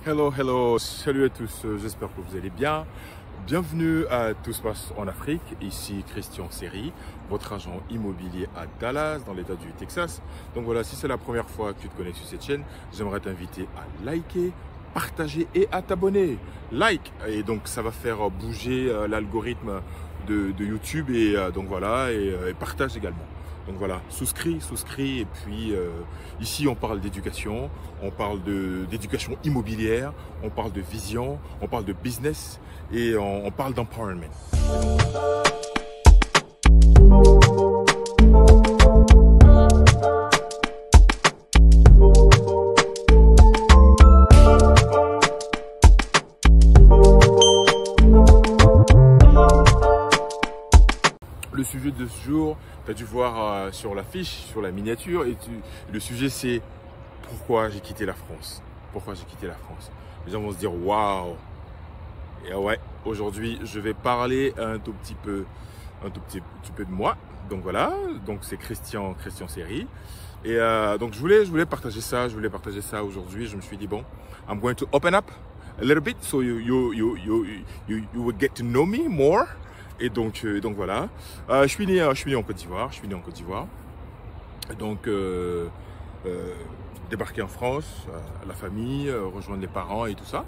Hello, hello, salut à tous, j'espère que vous allez bien. Bienvenue à Tout se passe en Afrique, ici Christian Seri, votre agent immobilier à Dallas, dans l'état du Texas. Donc voilà, si c'est la première fois que tu te connectes sur cette chaîne, j'aimerais t'inviter à liker, partager et à t'abonner. Like, et donc ça va faire bouger l'algorithme de YouTube et donc voilà, et partage également. Donc voilà, souscris, et puis ici on parle d'éducation, on parle d'éducation immobilière, on parle de vision, on parle de business et on parle d'empowerment. Le sujet de ce jour, tu as dû voir sur l'affiche, sur la miniature, et le sujet c'est pourquoi j'ai quitté la France. Pourquoi j'ai quitté la France. Les gens vont se dire waouh. Et ouais, aujourd'hui je vais parler un tout petit peu de moi. Donc voilà, donc c'est Christian Seri. Et donc je voulais partager ça, aujourd'hui. Je me suis dit bon, I'm going to open up a little bit so you will get to know me more. Et donc voilà, je suis né en Côte d'Ivoire, donc débarqué en France, la famille, rejoindre les parents et tout ça,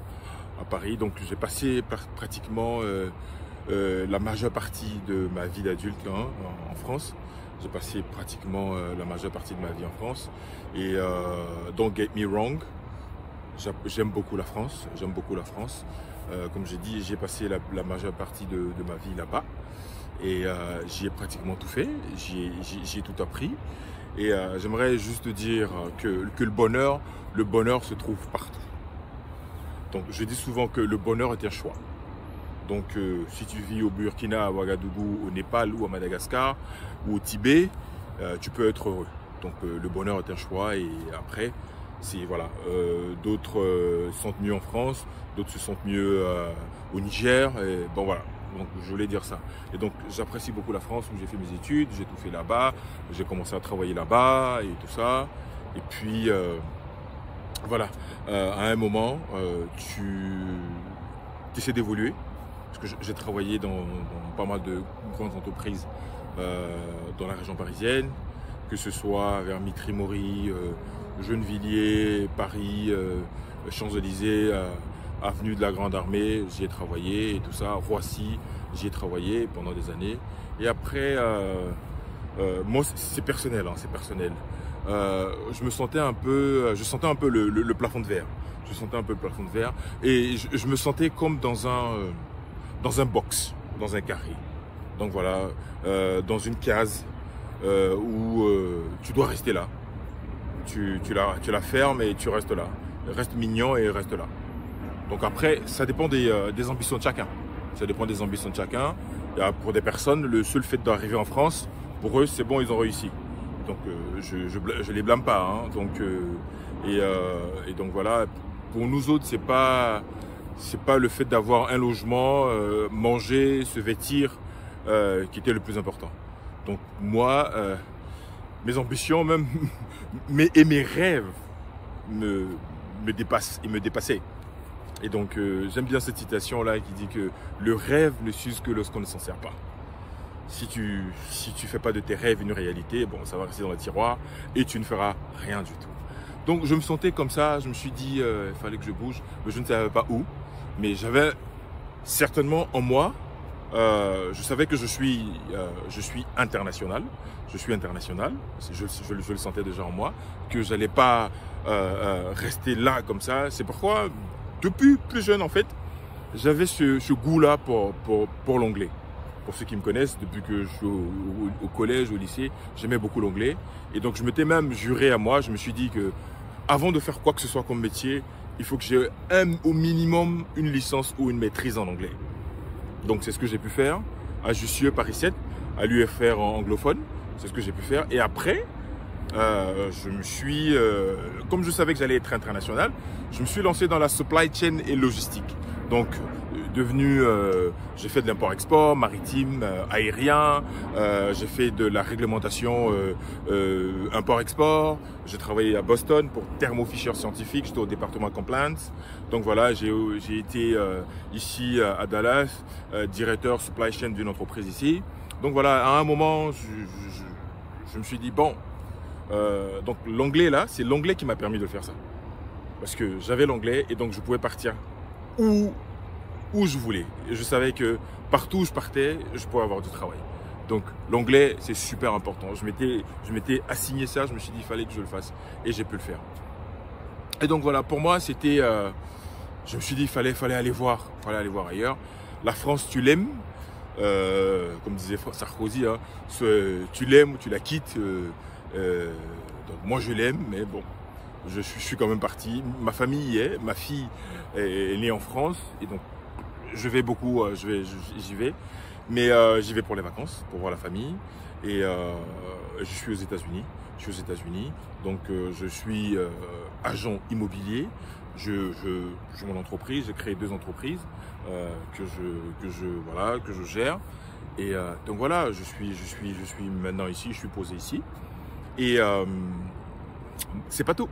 à Paris. Donc j'ai passé pratiquement la majeure partie de ma vie d'adulte en France. J'ai passé pratiquement la majeure partie de ma vie en France. Et don't get me wrong, j'aime beaucoup la France, comme j'ai dit, j'ai passé la majeure partie de ma vie là-bas et j'y ai pratiquement tout fait, j'y ai tout appris et j'aimerais juste dire que le bonheur se trouve partout. Donc je dis souvent que le bonheur est un choix. Donc si tu vis au Burkina, à Ouagadougou, au Népal ou à Madagascar ou au Tibet, tu peux être heureux. Donc le bonheur est un choix et après, voilà, d'autres se sentent mieux en France, d'autres se sentent mieux au Niger. Et bon voilà, donc je voulais dire ça. Et donc j'apprécie beaucoup la France où j'ai fait mes études, j'ai tout fait là-bas, j'ai commencé à travailler là-bas et tout ça. Et puis voilà, à un moment, tu essaies d'évoluer. Parce que j'ai travaillé dans pas mal de grandes entreprises dans la région parisienne, que ce soit vers Mitry-Mory, Gennevilliers, Paris, Champs-Élysées, avenue de la Grande Armée, j'y ai travaillé et tout ça, Roissy, j'y ai travaillé pendant des années. Et après, moi c'est personnel, c'est personnel. Je sentais un peu le plafond de verre. Et je me sentais comme dans un box, dans un carré. Donc voilà, dans une case où tu dois rester là. Tu la fermes et tu restes là. Reste mignon et reste là. Donc après, ça dépend des ambitions de chacun. Pour des personnes, le seul fait d'arriver en France, pour eux, c'est bon, ils ont réussi. Donc je les blâme pas. Donc voilà. Pour nous autres, c'est pas le fait d'avoir un logement, manger, se vêtir qui était le plus important. Donc moi, mes ambitions même et mes rêves me dépassaient. Et donc j'aime bien cette citation là qui dit que le rêve ne s'use que lorsqu'on ne s'en sert pas. Si tu fais pas de tes rêves une réalité, bon, ça va rester dans le tiroir et tu ne feras rien du tout. Donc je me sentais comme ça, je me suis dit il fallait que je bouge, mais je ne savais pas où. Mais j'avais certainement en moi, je savais que je suis international. Je le sentais déjà en moi, que j'allais pas rester là comme ça. C'est pourquoi, depuis plus jeune en fait, j'avais ce goût-là pour l'anglais. Pour ceux qui me connaissent, depuis que je suis au collège, au lycée, j'aimais beaucoup l'anglais. Et donc je m'étais même juré à moi, je me suis dit que avant de faire quoi que ce soit comme métier, il faut que j'ai au minimum une licence ou une maîtrise en anglais. Donc c'est ce que j'ai pu faire à Jussieu Paris 7, à l'UFR en anglophone. C'est ce que j'ai pu faire. Et après, je me suis, comme je savais que j'allais être international, je me suis lancé dans la supply chain et logistique. Donc devenu, j'ai fait de l'import-export, maritime, aérien, j'ai fait de la réglementation import-export, j'ai travaillé à Boston pour Thermo Fisher Scientific, j'étais au département compliance. Donc voilà, j'ai été ici à Dallas, directeur supply chain d'une entreprise ici. Donc voilà, à un moment, je me suis dit, bon, donc l'anglais là, c'est l'anglais qui m'a permis de faire ça. Parce que j'avais l'anglais et donc je pouvais partir où je voulais. Et je savais que partout où je partais, je pouvais avoir du travail. Donc l'anglais, c'est super important. Je m'étais assigné ça, je me suis dit, il fallait que je le fasse. Et j'ai pu le faire. Et donc voilà, pour moi, c'était... je me suis dit, il fallait aller voir ailleurs. La France, tu l'aimes. Comme disait Sarkozy, hein, tu l'aimes ou tu la quittes. Donc moi, je l'aime, mais bon, je suis quand même parti. Ma famille y est, ma fille est née en France. Et donc, je vais beaucoup, j'y vais. Mais j'y vais pour les vacances, pour voir la famille. Et je suis aux États-Unis. Donc, je suis agent immobilier. J'ai mon entreprise, j'ai créé 2 entreprises que je gère. Et donc voilà, je suis maintenant ici, je suis posé ici. Et c'est pas tout.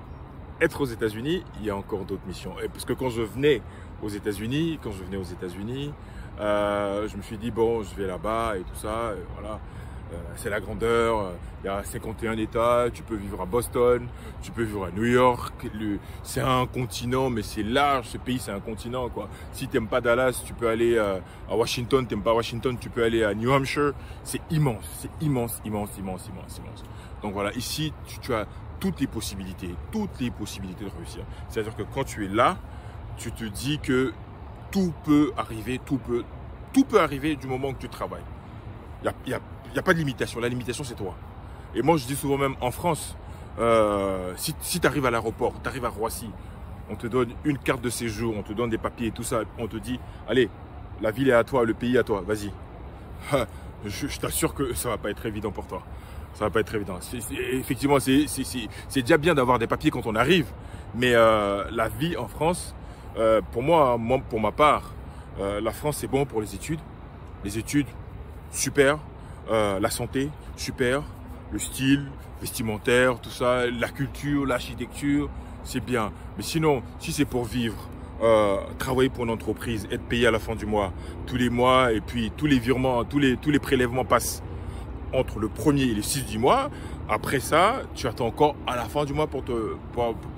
Être aux États-Unis, il y a encore d'autres missions. Et parce que quand je venais aux États-Unis, je me suis dit bon, je vais là-bas et tout ça. Et voilà. C'est la grandeur, il y a 51 États, tu peux vivre à Boston, tu peux vivre à New York, c'est un continent, mais c'est large, ce pays c'est un continent quoi. Si tu n'aimes pas Dallas, tu peux aller à Washington, tu n'aimes pas Washington, tu peux aller à New Hampshire, c'est immense. Donc voilà, ici tu as toutes les possibilités de réussir. C'est-à-dire que quand tu es là, tu te dis que tout peut arriver, tout peut arriver du moment que tu travailles. Il n'y a pas de limitation. La limitation, c'est toi. Et moi, je dis souvent même en France, si tu arrives à l'aéroport, tu arrives à Roissy, on te donne une carte de séjour, on te donne des papiers et tout ça, on te dit, allez, la ville est à toi, le pays est à toi, vas-y. Je t'assure que ça ne va pas être évident pour toi. Ça va pas être évident. Effectivement, c'est déjà bien d'avoir des papiers quand on arrive, mais la vie en France, pour ma part, la France, c'est bon pour les études. Les études, super. La santé, super. Le style vestimentaire, tout ça, la culture, l'architecture, c'est bien. Mais sinon, si c'est pour vivre, travailler pour une entreprise, être payé à la fin du mois, tous les mois, et puis tous les virements, tous les prélèvements passent entre le 1er et le 6 du mois. Après ça, tu attends encore à la fin du mois pour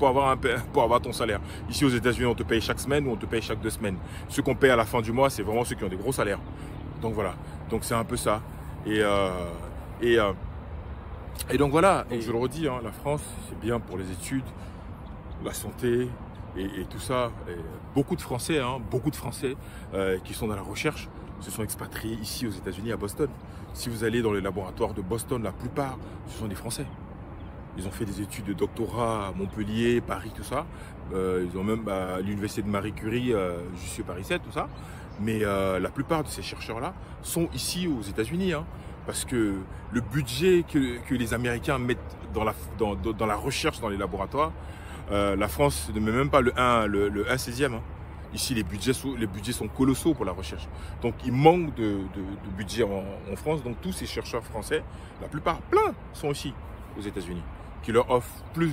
avoir ton salaire. Ici aux États-Unis, on te paye chaque semaine ou on te paye chaque 2 semaines. Ceux qu'on paye à la fin du mois, c'est vraiment ceux qui ont des gros salaires. Donc voilà. Donc c'est un peu ça. Et donc voilà. Donc je le redis, hein, la France, c'est bien pour les études, la santé et tout ça. Et beaucoup de Français, qui sont dans la recherche, se sont expatriés ici aux États-Unis, à Boston. Si vous allez dans les laboratoires de Boston, la plupart, ce sont des Français. Ils ont fait des études de doctorat à Montpellier, Paris, tout ça. Ils ont même à l'université de Marie Curie, jusqu'à Paris 7, tout ça. Mais la plupart de ces chercheurs-là sont ici aux États-Unis. Hein, parce que le budget que les Américains mettent dans la recherche dans les laboratoires, la France ne met même pas le 1/16e. Hein. Ici, les budgets sont colossaux pour la recherche. Donc, il manque de budget en France. Donc, tous ces chercheurs français, la plupart, plein, sont ici aux États-Unis, qui leur offrent plus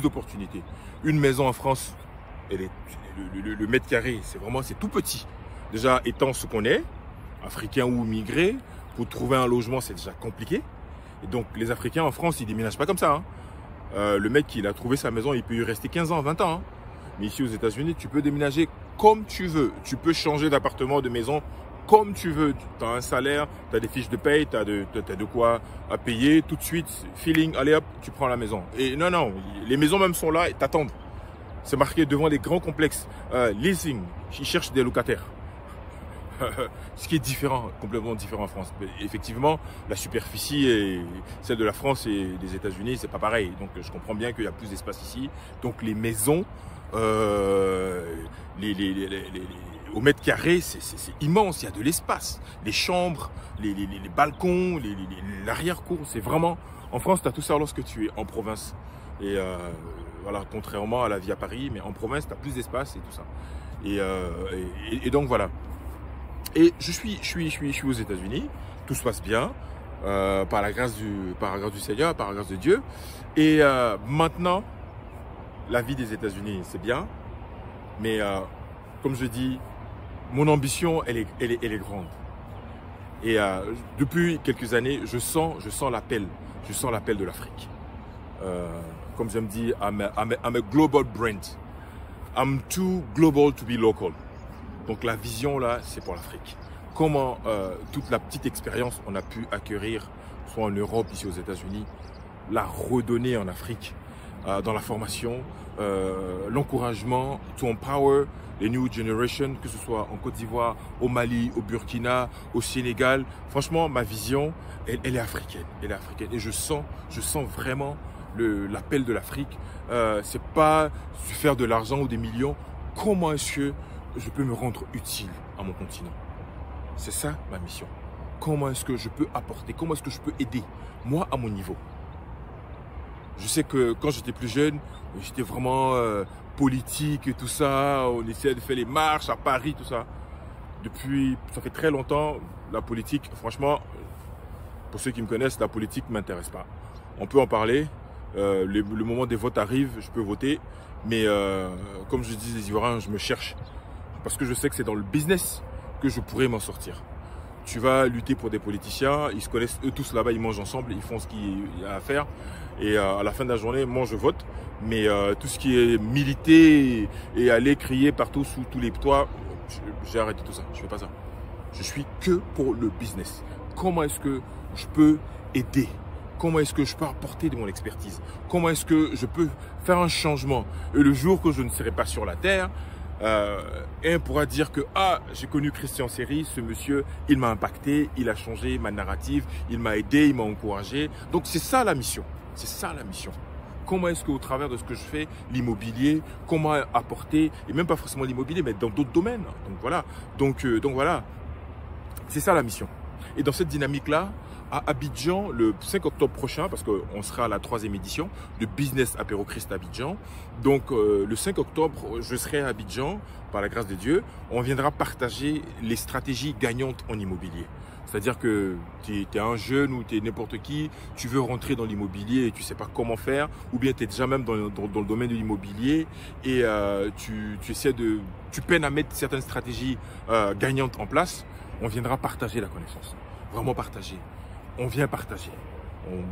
d'opportunités. Une maison en France, le mètre carré, c'est tout petit. Déjà, étant ce qu'on est, Africain ou immigré, pour trouver un logement, c'est déjà compliqué. Et donc, les Africains en France, ils ne déménagent pas comme ça. Hein. Le mec, il a trouvé sa maison, il peut y rester 15 ans, 20 ans. Hein. Mais ici aux États-Unis, tu peux déménager comme tu veux. Tu peux changer d'appartement, de maison comme tu veux. Tu as un salaire, tu as des fiches de paye, tu as de quoi à payer tout de suite. Feeling, allez hop, tu prends la maison. Et non, les maisons même sont là et t'attendent. C'est marqué devant les grands complexes. Leasing, ils cherchent des locataires. Ce qui est différent, complètement différent en France. Mais effectivement, la superficie et celle de la France et des États-Unis, c'est pas pareil. Donc je comprends bien qu'il y a plus d'espace ici. Donc les maisons, au mètre carré, c'est immense. Il y a de l'espace. Les chambres, les balcons, l'arrière-cour, c'est vraiment... En France, tu as tout ça lorsque tu es en province. Et voilà, contrairement à la vie à Paris, mais en province, tu as plus d'espace et tout ça. Et donc voilà. Et je suis aux États-Unis, tout se passe bien, par la grâce du Seigneur, par la grâce de Dieu. Et maintenant, la vie des États-Unis, c'est bien, mais comme je dis, mon ambition, elle est grande. Et depuis quelques années, je sens l'appel de l'Afrique. Comme j'aime dire, I'm a global brand. I'm too global to be local. Donc la vision là, c'est pour l'Afrique. Comment toute la petite expérience qu'on a pu acquérir, soit en Europe, ici aux États-Unis, la redonner en Afrique, dans la formation, l'encouragement, to empower les new generation, que ce soit en Côte d'Ivoire, au Mali, au Burkina, au Sénégal. Franchement, ma vision, elle est africaine. Elle est africaine. Et je sens vraiment l'appel de l'Afrique. C'est pas faire de l'argent ou des millions. Comment est-ce que je peux me rendre utile à mon continent? C'est ça ma mission. Comment est-ce que je peux apporter? Comment est-ce que je peux aider? Moi, à mon niveau. Je sais que quand j'étais plus jeune, j'étais vraiment politique et tout ça. On essayait de faire les marches à Paris, tout ça. Depuis, ça fait très longtemps, la politique, franchement, pour ceux qui me connaissent, la politique ne m'intéresse pas. On peut en parler. Le moment des votes arrive, je peux voter. Mais comme je dis les Ivoiriens, je me cherche. Parce que je sais que c'est dans le business que je pourrais m'en sortir. Tu vas lutter pour des politiciens, ils se connaissent eux tous là-bas, ils mangent ensemble, ils font ce qu'il y a à faire. Et à la fin de la journée, moi je vote. Mais tout ce qui est militer et aller crier partout sous tous les toits, j'ai arrêté tout ça. Je fais pas ça. Je suis que pour le business. Comment est-ce que je peux aider? Comment est-ce que je peux apporter de mon expertise? Comment est-ce que je peux faire un changement? Et le jour que je ne serai pas sur la terre, un pourra dire que j'ai connu Christian Séry, ce monsieur, il m'a impacté, il a changé ma narrative, il m'a aidé, il m'a encouragé. Donc c'est ça la mission. C'est ça la mission. Comment est-ce qu'au travers de ce que je fais, l'immobilier, comment apporter, et même pas forcément l'immobilier, mais dans d'autres domaines. Donc voilà. Donc voilà. C'est ça la mission. Et dans cette dynamique-là, à Abidjan, le 5 octobre prochain, parce qu'on sera à la 3e édition de Business Apéro Christ Abidjan. Donc le 5 octobre, je serai à Abidjan, par la grâce de Dieu. On viendra partager les stratégies gagnantes en immobilier. C'est-à-dire que tu es un jeune ou tu es n'importe qui, tu veux rentrer dans l'immobilier et tu ne sais pas comment faire, ou bien tu es déjà même dans le domaine de l'immobilier et tu peines à mettre certaines stratégies gagnantes en place. On viendra partager la connaissance, vraiment partager. On vient partager.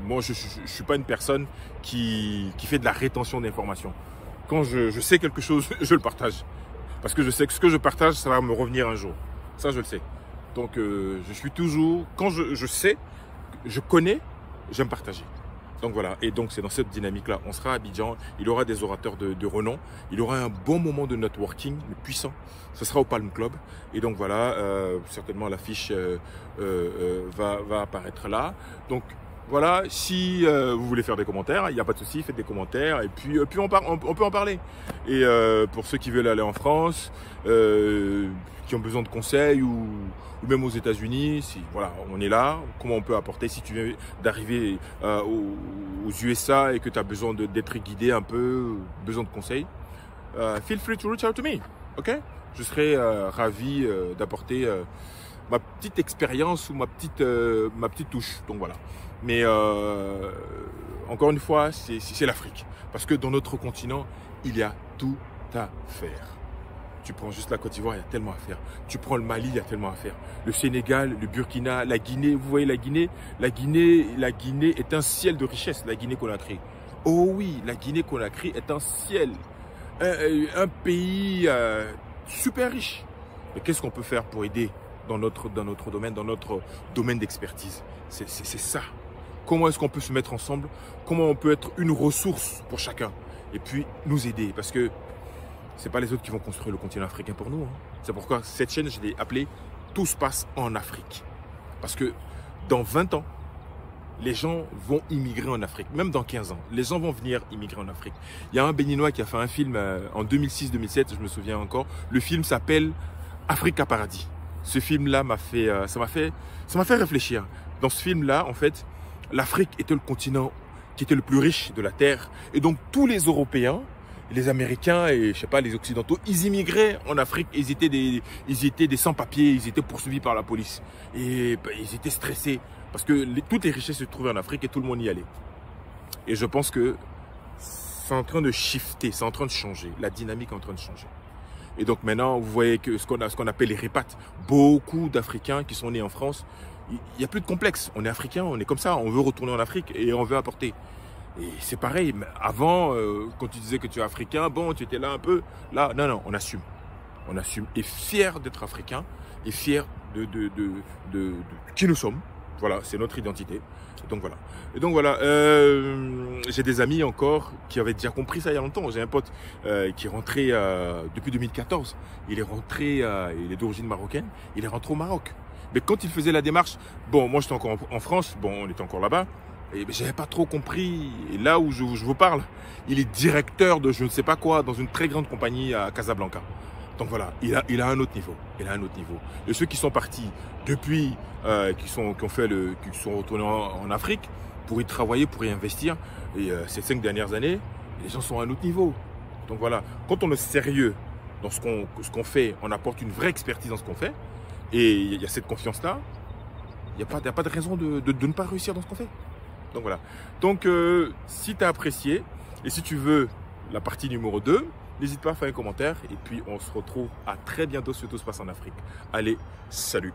Moi, je ne suis pas une personne qui fait de la rétention d'informations. Quand je sais quelque chose, je le partage. Parce que je sais que ce que je partage, ça va me revenir un jour. Ça, je le sais. Donc, je suis toujours, quand je sais, je connais, j'aime partager. Donc voilà, et donc c'est dans cette dynamique-là. On sera à Abidjan, il y aura des orateurs de renom, il y aura un bon moment de networking, puissant. Ce sera au Palm Club. Et donc voilà, certainement l'affiche va apparaître là. Donc voilà, si vous voulez faire des commentaires, il n'y a pas de souci, faites des commentaires et puis on peut en parler. Et pour ceux qui veulent aller en France, qui ont besoin de conseils ou même aux États-Unis, si voilà, on est là, comment on peut apporter si tu viens d'arriver aux USA et que tu as besoin d'être guidé un peu, besoin de conseils, feel free to reach out to me, ok? Je serai ravi d'apporter ma petite expérience ou ma petite touche, donc voilà. Mais encore une fois, c'est l'Afrique. Parce que dans notre continent, il y a tout à faire. Tu prends juste la Côte d'Ivoire, il y a tellement à faire. Tu prends le Mali, il y a tellement à faire. Le Sénégal, le Burkina, la Guinée, vous voyez la Guinée est un ciel de richesse, la Guinée-Conakry. Oh oui, la Guinée-Conakry est un ciel, un pays super riche. Et qu'est-ce qu'on peut faire pour aider dans notre domaine d'expertise? C'est ça. Comment est-ce qu'on peut se mettre ensemble? Comment on peut être une ressource pour chacun? Et puis nous aider, parce que c'est pas les autres qui vont construire le continent africain pour nous. Hein. C'est pourquoi cette chaîne, je l'ai appelée « Tout se passe en Afrique ». Parce que dans 20 ans, les gens vont immigrer en Afrique. Même dans 15 ans, les gens vont venir immigrer en Afrique. Il y a un Béninois qui a fait un film en 2006-2007, je me souviens encore. Le film s'appelle « Africa Paradis ». Ce film-là ça m'a fait réfléchir. Dans ce film-là, en fait, l'Afrique était le continent qui était le plus riche de la Terre. Et donc tous les Européens, les Américains et je sais pas les Occidentaux, ils immigraient en Afrique, ils étaient des sans-papiers, ils étaient poursuivis par la police. Et ils étaient stressés parce que toutes les richesses se trouvaient en Afrique et tout le monde y allait. Et je pense que c'est en train de shifter, c'est en train de changer, la dynamique est en train de changer. Et donc maintenant, vous voyez que ce qu'on appelle les répates, beaucoup d'Africains qui sont nés en France, il n'y a plus de complexe. On est Africain, on est comme ça, on veut retourner en Afrique et on veut apporter. Et c'est pareil, mais avant, quand tu disais que tu es Africain, bon, tu étais là un peu, là, non, on assume. On assume, et fier d'être Africain, et fier de qui nous sommes. Voilà, c'est notre identité. Et donc voilà, j'ai des amis encore qui avaient déjà compris ça il y a longtemps. J'ai un pote qui est rentré depuis 2014. Il est rentré, il est d'origine marocaine, il est rentré au Maroc. Mais quand il faisait la démarche, bon, moi j'étais encore en France, bon, on était encore là-bas, et j'avais pas trop compris. Et là où je vous parle, il est directeur de je ne sais pas quoi dans une très grande compagnie à Casablanca. Donc voilà, il a un autre niveau. Il a un autre niveau. Et ceux qui sont partis depuis, qui sont retournés en Afrique pour y travailler, pour y investir, et ces 5 dernières années, les gens sont à un autre niveau. Donc voilà, quand on est sérieux dans ce qu'on fait, on apporte une vraie expertise dans ce qu'on fait, et il y a cette confiance-là, il n'y a pas de raison de ne pas réussir dans ce qu'on fait. Donc voilà. Donc si tu as apprécié, et si tu veux la partie numéro 2, n'hésite pas à faire un commentaire, et puis on se retrouve à très bientôt sur Tout se passe en Afrique. Allez, salut!